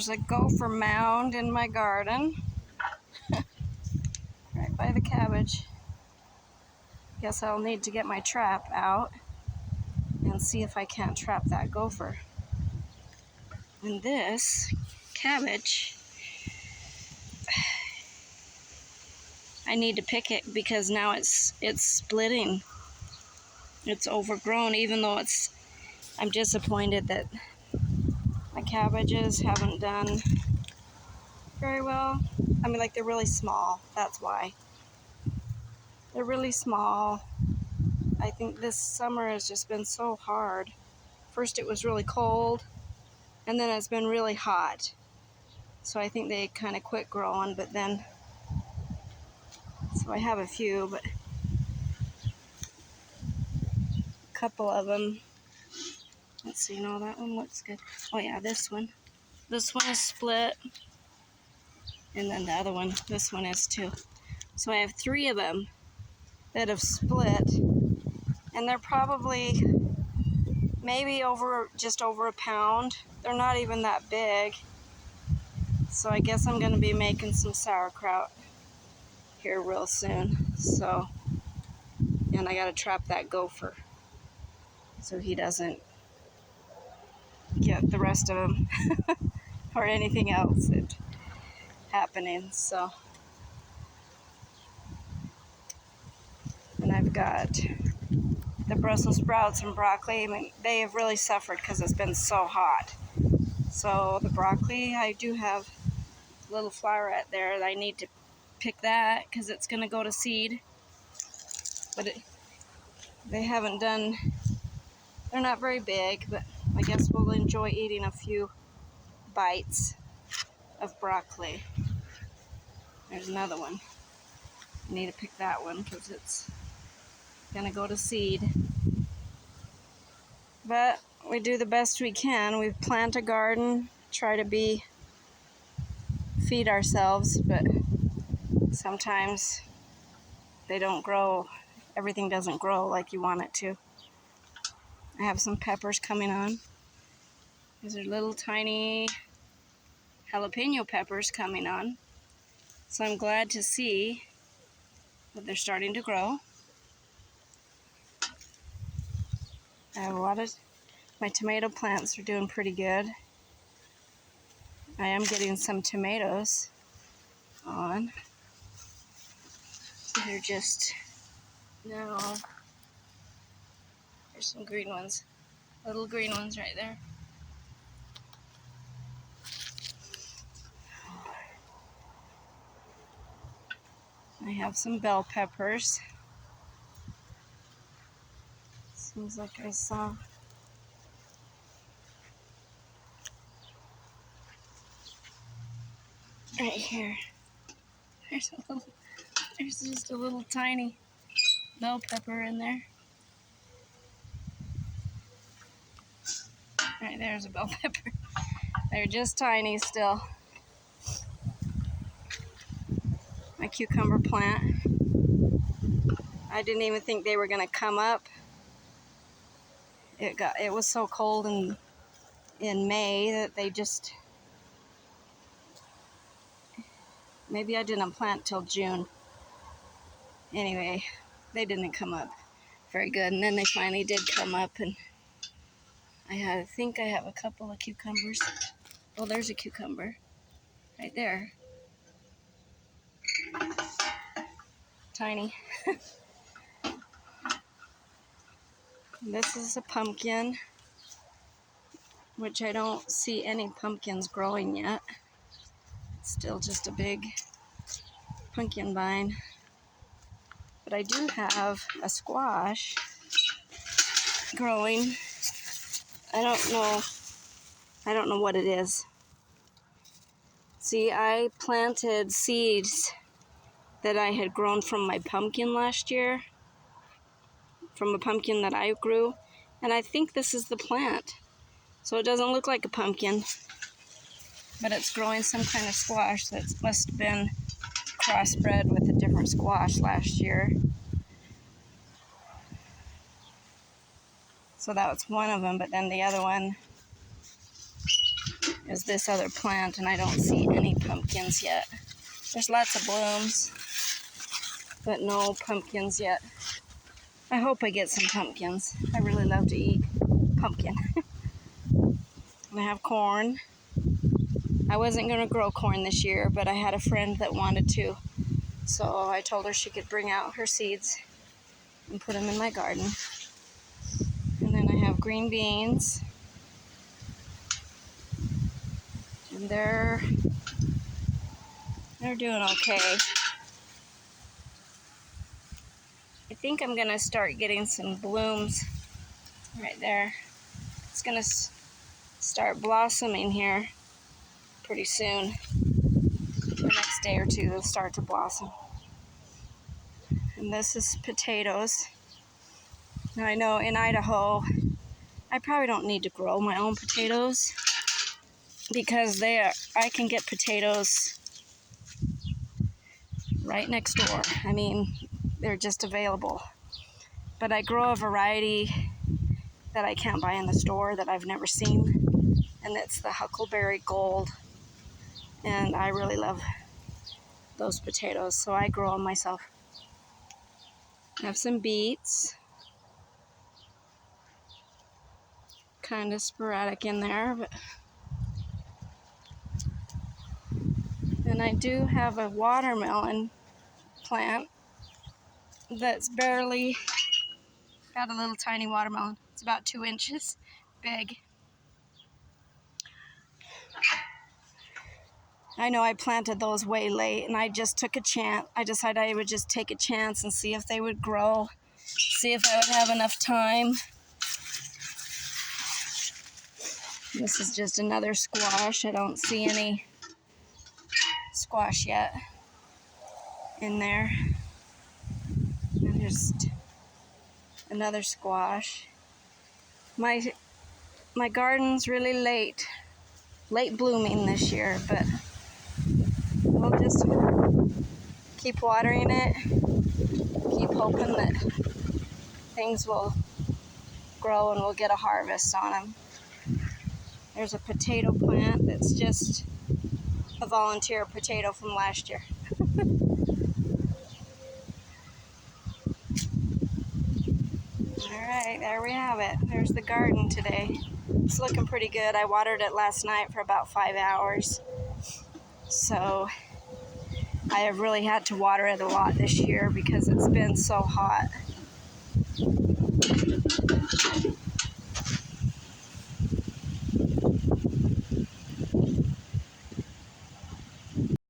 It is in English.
There's a gopher mound in my garden, right by the cabbage. Guess I'll need to get my trap out and see if I can't trap that gopher. And this cabbage, I need to pick it because now it's splitting. It's overgrown, even though I'm disappointed that my cabbages haven't done very well. I mean, like, they're really small, that's why. They're really small. I think this summer has just been so hard. First it was really cold, and then it's been really hot. So I think they kind of quit growing, but then, so I have a few, but a couple of them. Let's see, no, that one looks good. Oh yeah, this one. This one is split, and then the other one, this one is too. So I have 3 of them that have split, and they're probably maybe just over a pound. They're not even that big. So I guess I'm going to be making some sauerkraut here real soon. So, and I got to trap that gopher so he doesn't get the rest of them or anything else that's happening. So, and I've got the Brussels sprouts and broccoli. I mean, they have really suffered because it's been so hot. So the broccoli, I do have a little flowerette there that I need to pick that because it's going to go to seed. But they haven't done, they're not very big, but I guess we'll enjoy eating a few bites of broccoli. There's another one. I need to pick that one because it's going to go to seed. But we do the best we can. We plant a garden, try to feed ourselves, but sometimes they don't grow. Everything doesn't grow like you want it to. I have some peppers coming on. These are little tiny jalapeno peppers coming on. So I'm glad to see that they're starting to grow. I have a lot of, my tomato plants are doing pretty good. I am getting some tomatoes on. They're just, no, there's some green ones. Little green ones right there. I have some bell peppers. Seems like I saw. Right here. There's just a little tiny bell pepper in there. Right there's a bell pepper. They're just tiny still. My cucumber plant. I didn't even think they were gonna come up. It was so cold in May that they just, maybe I didn't plant till June. Anyway, they didn't come up very good, and then they finally did come up, and I think I have a couple of cucumbers. Oh, there's a cucumber right there. Tiny. This is a pumpkin, which I don't see any pumpkins growing yet. It's still just a big pumpkin vine. But I do have a squash growing. I don't know what it is. See, I planted seeds that I had grown from my pumpkin last year, from a pumpkin that I grew, and I think this is the plant. So it doesn't look like a pumpkin, but it's growing some kind of squash that must have been crossbred with a different squash last year. So that was one of them, but then the other one is this other plant, and I don't see any pumpkins yet. There's lots of blooms, but no pumpkins yet. I hope I get some pumpkins. I really love to eat pumpkin. And I have corn. I wasn't going to grow corn this year, but I had a friend that wanted to. So I told her she could bring out her seeds and put them in my garden. And then I have green beans. And they're doing okay. I think I'm going to start getting some blooms right there. It's going to start blossoming here pretty soon. The next day or two, they'll start to blossom. And this is potatoes. Now I know in Idaho, I probably don't need to grow my own potatoes because I can get potatoes right next door. I mean, they're just available. But I grow a variety that I can't buy in the store that I've never seen, and it's the Huckleberry Gold. And I really love those potatoes, so I grow them myself. I have some beets, kind of sporadic in there, but and I do have a watermelon plant that's barely got a little tiny watermelon. It's about 2 inches big. I know I planted those way late, and I just took a chance. I decided I would just take a chance and see if they would grow, see if I would have enough time. This is just another squash. I don't see any squash yet in there. And there's another squash. My garden's really late blooming this year, but we'll just keep watering it, keep hoping that things will grow and we'll get a harvest on them. There's a potato plant that's just a volunteer potato from last year. Alright, there we have it. There's the garden today. It's looking pretty good. I watered it last night for about 5 hours. So I have really had to water it a lot this year because it's been so hot.